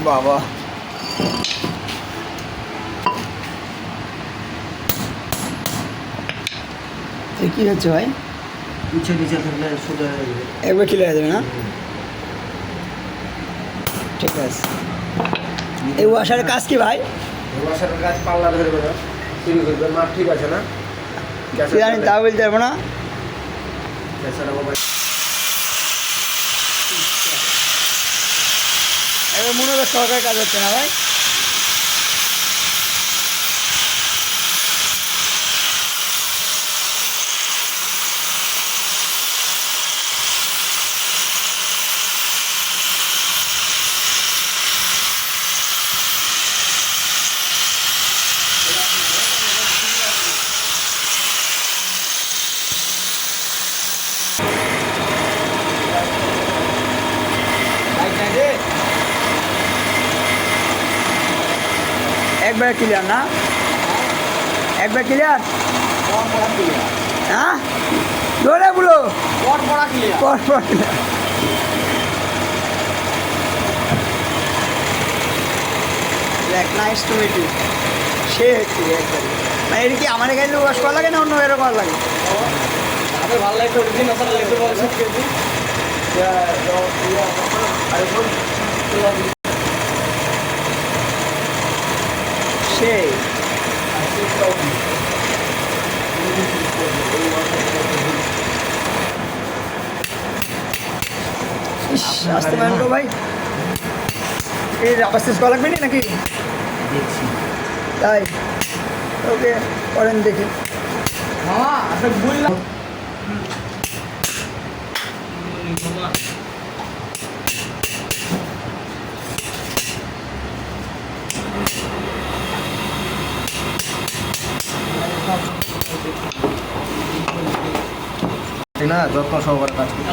বাবা কি হচ্ছে ভাই? নিচে নিচে থাকলে সোজা হয়ে যাবে, একবার ক্লিয়ার হয়ে যাবে না? ঠিক আছে। এই ওয়াশারের কাজ কি ভাই? ওয়াশারের কাজ পাল্লা ধরবে না, শুরু করবে। মাপ ঠিক আছে না? কি জানি তা বলতে পারবো না। এবার মনে হয় সরকারের কাজ হচ্ছে না ভাই। একবার ক্লিয়ার না? একবার ক্লিয়ার? হ্যাঁ ধরে বলো পর clear. Nice to meet you. সে হচ্ছে একবার মানে এটা কি আমার এখানে ওয়াশ করা লাগে না অন্য এরকম করা লাগে? ভালো লাগে সেই আসতে পারেন তো ভাই। এই আবার শেষ করা লাগবে না নাকি? দেখছি তাই ওকে করেন দেখে। বললাম না, যত্ন সহকারে কাজ করতে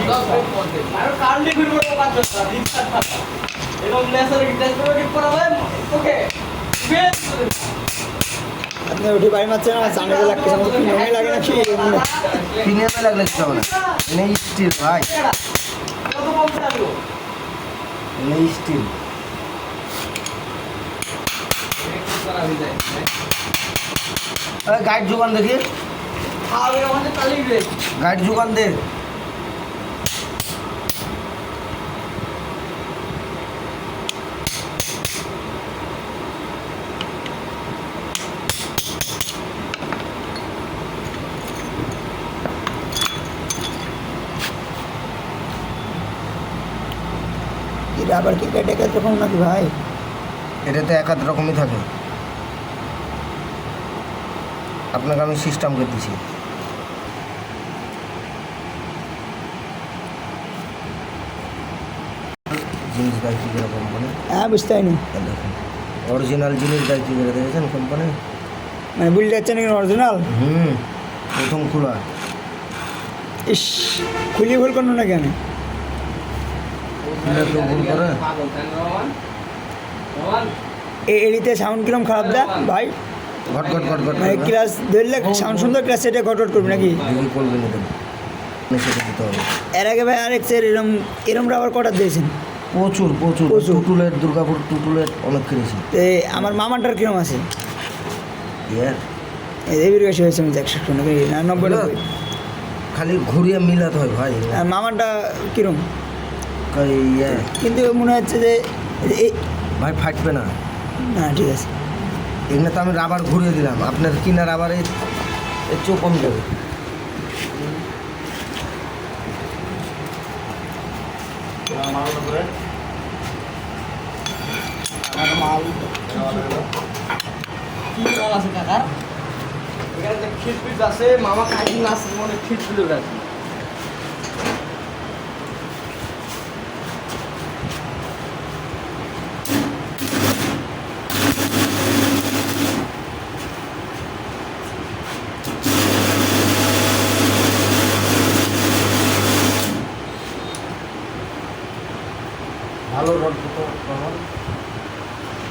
আপনি উঠে বাড়ি মারছেন আমার জানাতে লাগছে আমার কি মনে লাগে নাকি? পিনিয়াতে লাগলে কিছু হবে না। নেই স্টিল ভাই, নেই স্টিল। গাইড যোগান দেখি, গাইড যোগান দে। এটা আবার কি কেটে রকম নাকি ভাই? এটাতে এক আধ রকমই থাকে, আপনাকে আমি সিস্টেম করে দিছি। জিনিস দেয় কী করে কোম্পানি? হ্যাঁ বুঝতে পারিনি। দেখুন অরিজিনাল জিনিস দেয় কী করে, দেখেছেন কোম্পানি? মানে বুঝতে পারছেন নাকি অরিজিনাল? প্রথম খোলা। ইস খুলিয়ে ভুল করলো না কেন? ভুল করে এডিতে সাউন্ড কিরম খারাপ দেয় ভাই? ঘট ঘট ঘট ঘট মানে ক্লাস ধরলে সাউন্ড সুন্দর ক্লাস সেটা ঘটঘট করবে নাকি? দিদি করবে না, সেটা দিতে হবে। এর আগে ভাই আরেকসের এরম এরম রাবার কটার দিয়েছেন? প্রচুর প্রচুর প্রচুর। টুটুলেট, দুর্গাপুর টুটুলেট অনেক কিনেছি। আমার মামাটার কিরম আছে? ইয়ার দেবীর কাছে হয়েছে আমি 100 নাকি না 90 খালি ঘুরিয়ে মিলাতে হয় ভাই। আর মামাটা কিরম? ইয়ে কিন্তু মনে হচ্ছে যে এই ভাই ফাটবে না। না ঠিক আছে। এখানে তো আমি রাবার ঘুরিয়ে দিলাম, আপনার কিনা রাবারে এর চেয়েও কম যাবে। মামা কাজ না আছে মনে খিটফিল আছে। ভালো রড তো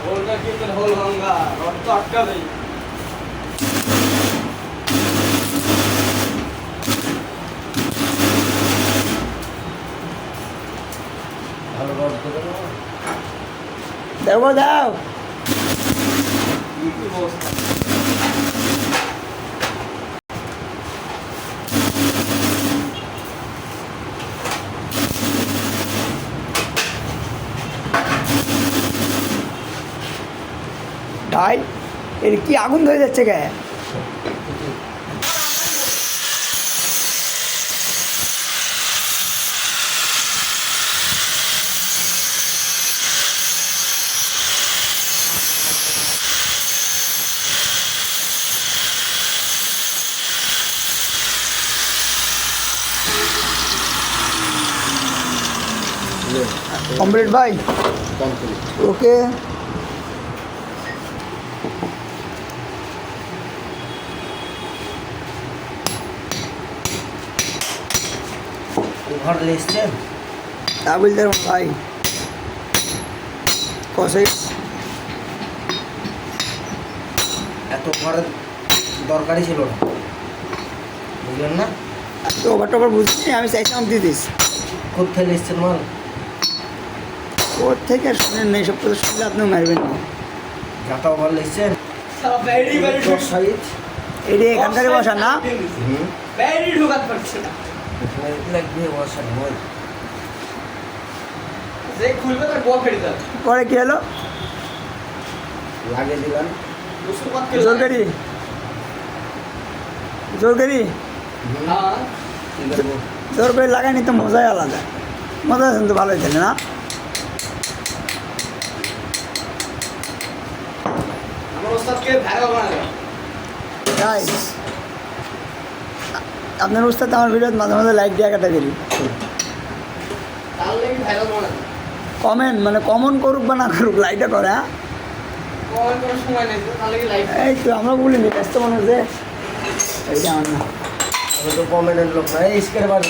হোলটা কিন্তু হোল ভাঙা, রড তো আটকাবেই। ভালো রড তো দেবো দাও ভাই এর কি আগুন ধরে যাচ্ছে কে কমপ্লিট ভাই কমপ্লিট। ওকে ঘর লেসছেন তা বলতে পারবো না ভাই কষে এত ঘরের দরকারই ছিল না, বুঝলেন না? তো ওভার টোভার বুঝছি আমি চাইছিলাম দিয়ে দিস কোথায় লেসছেন মাল? ওর থেকে শুনেন না এইসব কথা শুনলে আপনিও মারবেন না যাতা ওভার লেসছেন সাইজ এটি এখানকারই বসা না লাগবে বসা নয়। পরে কি হলো লাগে দিলাম জোর করি জোর করি কি করবো? জোর করে লাগাইনি তো মজাই আলাদা মজা আছেন তো ভালোই থাকে না তাই আপনার উস্তাদ আমার ভিডিও মাঝে মাঝে লাইক দিয়ে কাটা দিলি কমেন্ট মানে কমন করুক বা না করুক লাইকটা করে হ্যাঁ এই তো আমরা বলিনি ব্যস্ত মানুষ যে এইটা আমার না আমি তো কমেন্টের লোক না, এই স্কেল বার